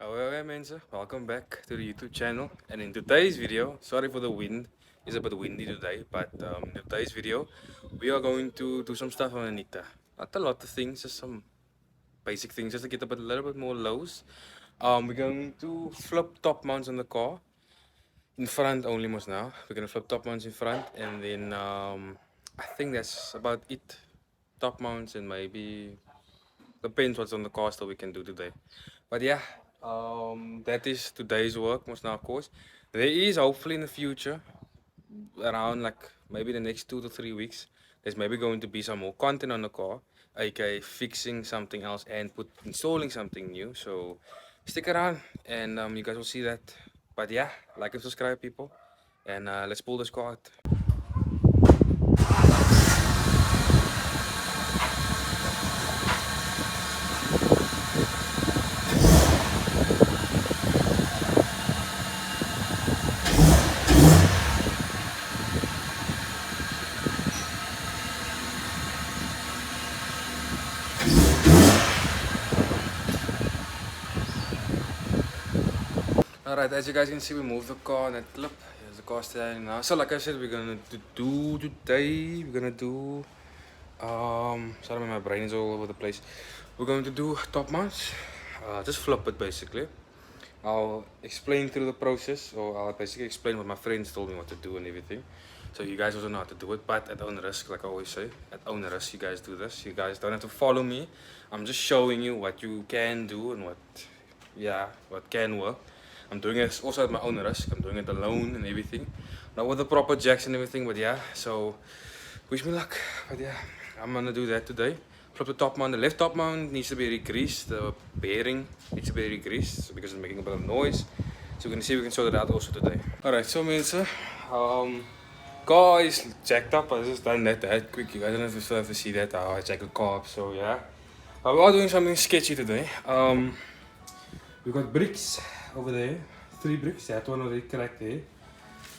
Alright mensen, welcome back to the YouTube channel, and in today's video, sorry for the wind, it's a bit windy today, but in today's video we are going to do some stuff on Anita. Not a lot of things, just some basic things just to get a little bit more lows. We're going to flip top mounts on the car, in front only most now. We're going to flip top mounts in front, and then I think that's about it. Top mounts and maybe depends what's on the car still we can do today. But yeah, that is today's work most now, of course. There is hopefully in the future, around like maybe the next 2 to 3 weeks, there's maybe going to be some more content on the car, aka fixing something else and installing something new. So stick around and you guys will see that. But yeah, like and subscribe people, and let's pull this car out. Alright, as you guys can see, we moved the car on that clip. Here's the car standing now. So like I said, we're gonna do today, we're gonna do sorry my brain is all over the place. We're going to do top mounts. Just flip it basically. I'll explain through the process, or I'll basically explain what my friends told me what to do and everything. So you guys also know how to do it, but at own risk, like I always say. At own risk you guys do this. You guys don't have to follow me. I'm just showing you what you can do and what can work. I'm doing it also at my own risk. I'm doing it alone and everything. Not with the proper jacks and everything, but yeah. So wish me luck. But yeah, I'm gonna do that today. Flip the top mount. The left top mount needs to be re-greased. The bearing needs to be re-greased because it's making a bit of noise. So we're gonna see if we can sort it out also today. Alright, so mensen, car is jacked up. I just done that quick. You guys don't have to see that how I jack the car up. So yeah, we are doing something sketchy today. We've got bricks over there, 3 bricks. That one already cracked there.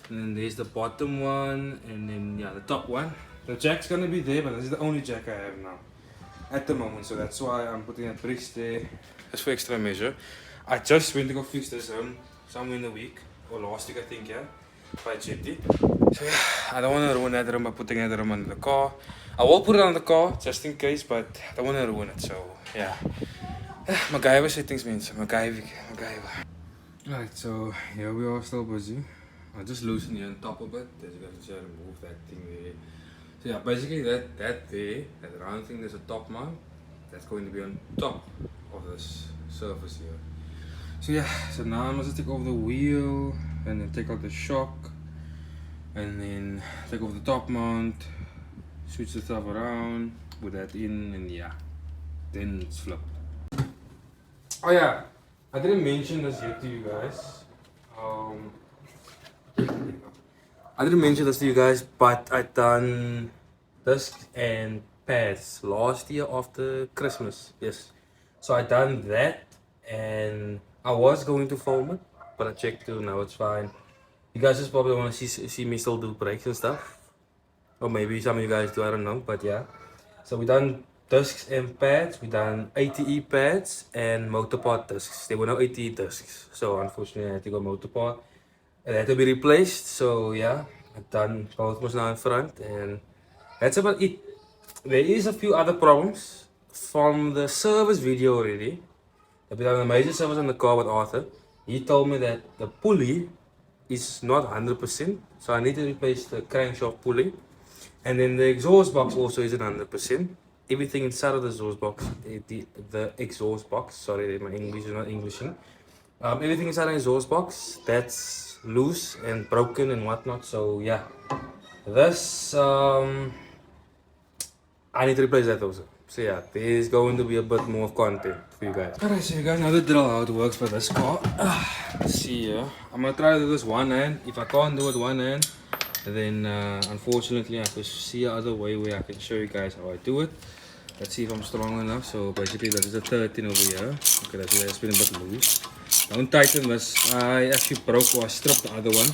And then there's the bottom one, and then yeah, the top one. The jack's gonna be there, but this is the only jack I have now at the moment, so that's why I'm putting a bricks there. Just for extra measure. I just went to go fix this somewhere in the week, or last week I think, yeah, by Jetty. So yeah, I don't want to ruin that room by putting that room under the car. I will put it on the car just in case, but I don't want to ruin it. So yeah, MacGyver settings means MacGyver. Alright, so here we are, still busy. I'll just loosen here on top of it. As you guys can see, I remove that thing there. So yeah, basically that there, that round thing, there's a top mount. That's going to be on top of this surface here. So yeah, so now I'm just take off the wheel and then take out the shock and then take off the top mount, switch the stuff around, put that in, and yeah, then it's flipped. Oh yeah, I didn't mention this yet to you guys. I didn't mention this to you guys, but I done discs and pads last year after Christmas. Yes, so I done that, and I was going to film it, but I checked too. Now it's fine. You guys just probably want to see me still do brakes and stuff, or maybe some of you guys do. I don't know, but yeah. So we done discs and pads. We done ATE pads and motor part discs. There were no ATE discs, so unfortunately I had to go motor part. It had to be replaced, so yeah, I've done both was now in front, and that's about it. There is a few other problems from the service video already. I've done a major service on the car with Arthur. He told me that the pulley is not 100%, so I need to replace the crankshaft pulley, and then the exhaust box also isn't 100%. Everything inside of the exhaust box, the exhaust box, sorry, my English is not Englishing. Everything inside the exhaust box, that's loose and broken and whatnot. So yeah, this I need to replace that also. So yeah, there's going to be a bit more of content for you guys. Alright, so you guys know the drill how it works for this car. Let's see here. I'm gonna try to do this one hand. If I can't do it one hand, then unfortunately I can see another way where I can show you guys how I do it. Let's see if I'm strong enough. So basically that is a 13 over here. Okay, that's been a bit loose. Don't tighten this. I actually broke or I stripped the other one.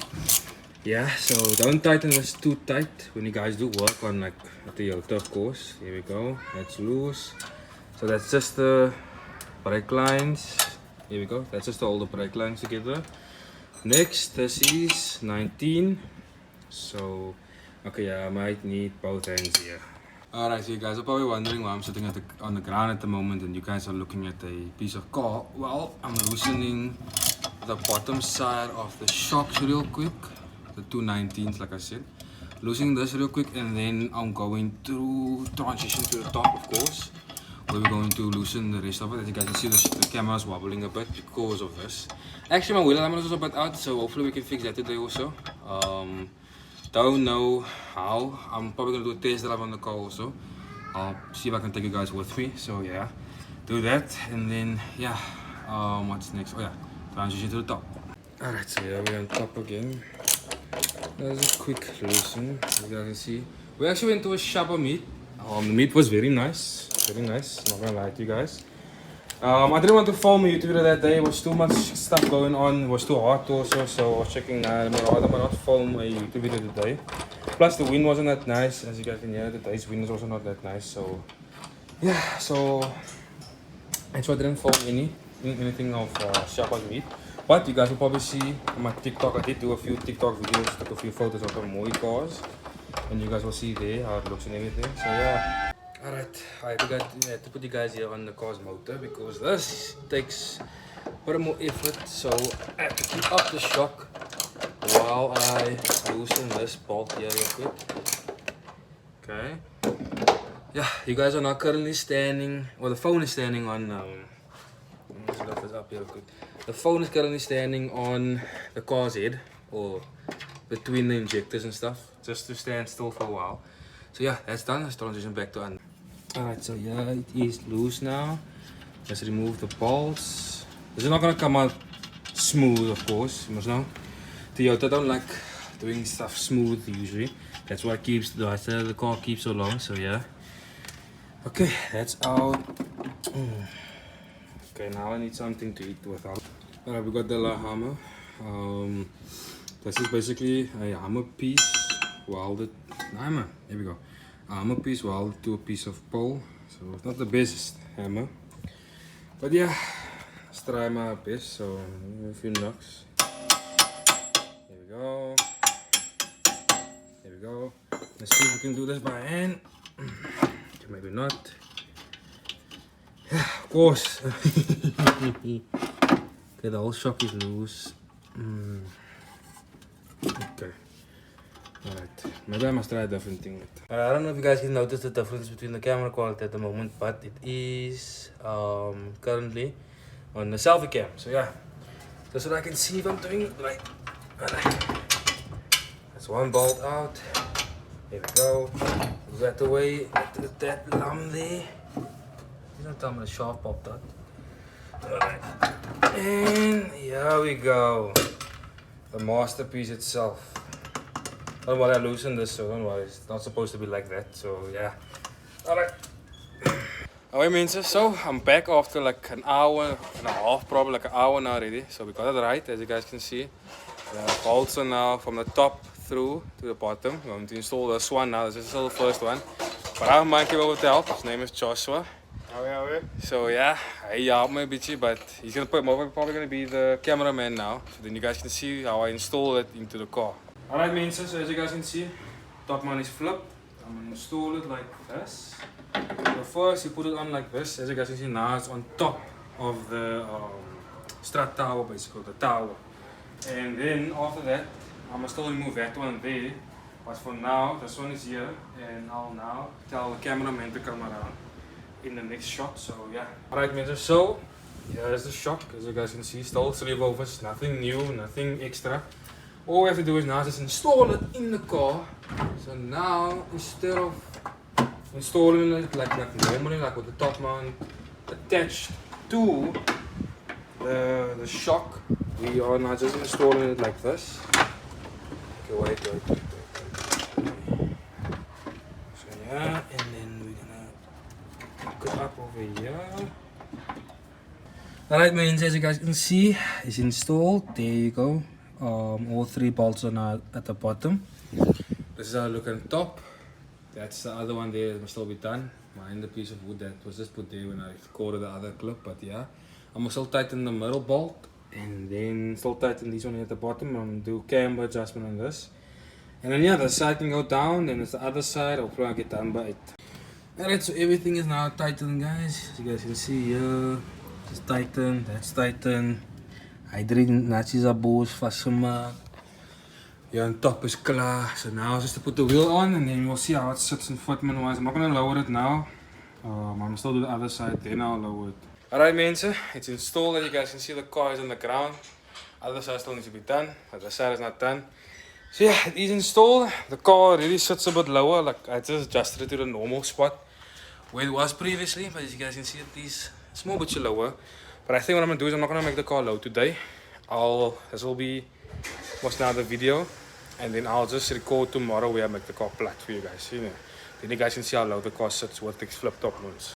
Yeah, so don't tighten this too tight when you guys do work on like a Toyota, of course. Here we go, that's loose. So that's just the brake lines. Here we go, that's just all the brake lines together. Next, this is 19. So, okay, yeah, I might need both hands here. Alright, so you guys are probably wondering why I'm sitting on the ground at the moment and you guys are looking at a piece of car. Well, I'm loosening the bottom side of the shocks real quick. The 219s, like I said. Loosening this real quick and then I'm going to transition to the top, of course. Where we're going to loosen the rest of it. As you guys can see, the camera's wobbling a bit because of this. Actually, my wheel alignment is also a bit out, so hopefully we can fix that today also. Don't know how. I'm probably gonna do a test drive on the car also. I'll see if I can take you guys with me. So yeah, do that and then yeah. What's next? Oh yeah, transition to the top. Alright, so yeah, we're on top again. That's a quick loosen. As you guys can see, we actually went to a shopper meet. The meat was very nice, not gonna lie to you guys. I didn't want to film a YouTube video that day, it was too much stuff going on, it was too hot also, so I was checking I'm rather not film a YouTube video today. Plus the wind wasn't that nice, as you guys can hear, today's wind is also not that nice, so yeah, so that's why I didn't film anything of Shabbat meat. But you guys will probably see on my TikTok, I did do a few TikTok videos, took a few photos of the Moi cars. And you guys will see there how it looks and everything. So yeah. Alright, I had to put you guys here on the car's motor because this takes a bit more effort. So I have to keep up the shock while I loosen this bolt here real quick. Okay. Yeah, you guys are now currently standing, or the phone is standing on, let's look this up here real quick. The phone is currently standing on the car's head, or between the injectors and stuff, just to stand still for a while. So yeah, that's done. Let's transition back to Anita. Alright, so yeah, it is loose now. Let's remove the bolts. This is not gonna come out smooth, of course. You must know. Toyota don't like doing stuff smooth usually. That's why it keeps the car keeps so long. So yeah. Okay, that's out. Okay, now I need something to eat without. Alright, we got the La Hammer. This is basically a hammer piece welded. Hammer, there we go. A hammer piece welded to a piece of pole. So it's not the best hammer, but yeah, let's try my best. So a few knocks. There we go. There we go. Let's see if we can do this by hand. Maybe not. Yeah, of course. Okay, the whole shock is loose. Okay. Alright. Maybe I must try a different thing. I don't know if you guys can notice the difference between the camera quality at the moment, but it is currently on the selfie cam. So yeah. Just so that I can see if I'm doing it right. That's one bolt out. There we go. Move that away. That lump there. You don't tell me the shaft popped out. Alright. And here we go. The masterpiece itself. Don't worry, I loosened this, so don't worry. It's not supposed to be like that. So yeah. Alright. Alright, mensen. So I'm back after like an hour and a half, probably like an hour now already. So we got it right, as you guys can see. The bolts are now from the top through to the bottom. We're going to install this one now. This is still the first one. But I have my came over to help. His name is Joshua. So yeah, he helped me a bit, but he's probably going to be the cameraman now. So then you guys can see how I install it into the car. Alright, mensen, so as you guys can see, top man is flipped. I'm going to install it like this. So first you put it on like this. As you guys can see now, it's on top of the strut tower, basically the tower. And then after that, I'm still remove that one there. But for now, this one is here, and I'll now tell the cameraman to come around in the next shot. So yeah. Alright, mensen, so here's the shock. As you guys can see, still sleeve overs, nothing new, nothing extra. All we have to do is now just install it in the car. So now, instead of installing it like normally, like with the top mount attached to the shock, we are now just installing it like this. Okay, wait. So yeah, and then we're gonna hook it up over here. Alright, means as you guys can see, it's installed. There you go. All 3 bolts are now at the bottom. This is how it looks on top. That's the other one there that must still be done. Mind the piece of wood that was just put there when I recorded the other clip, but yeah. I'm gonna still tighten the middle bolt and then still tighten this one here at the bottom. I'm gonna do camber adjustment on this. And then yeah, the side can go down, then it's the other side. Hopefully I'll get done by it. Alright, so everything is now tightened, guys. As you guys can see here, it's tightened, that's tightened. Hy natjies are boos vastgemaakt. Here on top is klaar. So now just to put the wheel on and then we'll see how it sits and footman wise. I'm not gonna lower it now. I'm gonna still do the other side, then I'll lower it. Alright mensen, it's installed. As you guys can see, the car is on the ground. Other side still needs to be done, but the side is not done. So yeah, it is installed. The car really sits a bit lower. Like I just adjusted it to the normal spot where it was previously, but as you guys can see, it is a small bit lower. But I think what I'm gonna do is I'm not gonna make the car low today. This will be what's now the video, and then I'll just record tomorrow where I make the car flat for you guys. You know, then you guys can see how low the car sits with these flip top ones.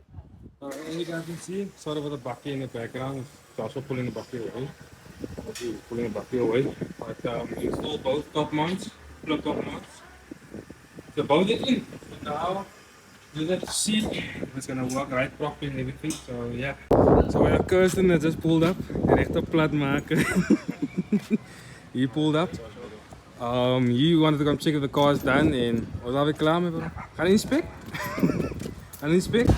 And you guys can see, sorry for the bucket in the background. It's also pulling the bucket away. Pulling the bucket away. But we installed both top mounts, flip top mounts. So both it in. So now you have to see if it's gonna work right properly and everything. So yeah. So yeah, Kirsten has just pulled up. The rechter plat maken. He pulled up. You wanted to come check if the car is done and was alweer klaar mee, bro? Gaan inspect? Gaan inspect?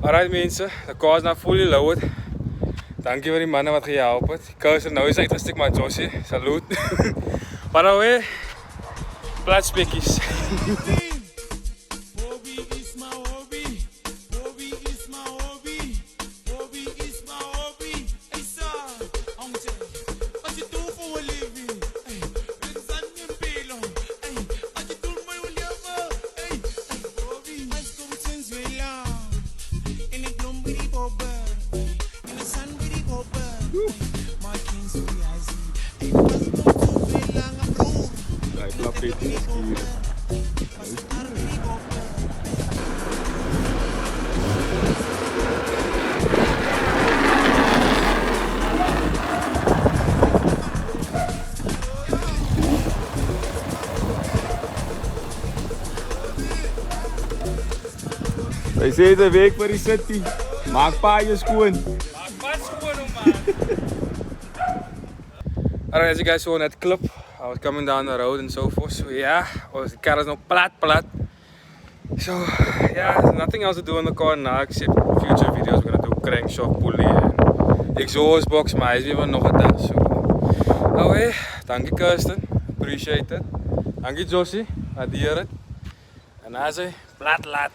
Alright mensen, de car is now fully lowered. Dankie vir die manne wat gehelp het. Die Kirsten nou is uitgestik maar Josie, salute. Maar nou weer, plat spekkies. Hy sê dit werk vir die city. Maak paai skoon. Maak paai skoon man. Alright, as you guys saw in that clip, I was coming down the road and so forth. So yeah, the car is now plat. So yeah, there's nothing else to do in the car now except future videos. We're gonna do crankshaft pulley and exhaust box, maar hy is weer nog gedaan. So okay, dankie Kirsten, appreciate it. Dankie Josie, waardeer dit. En hy sê plat.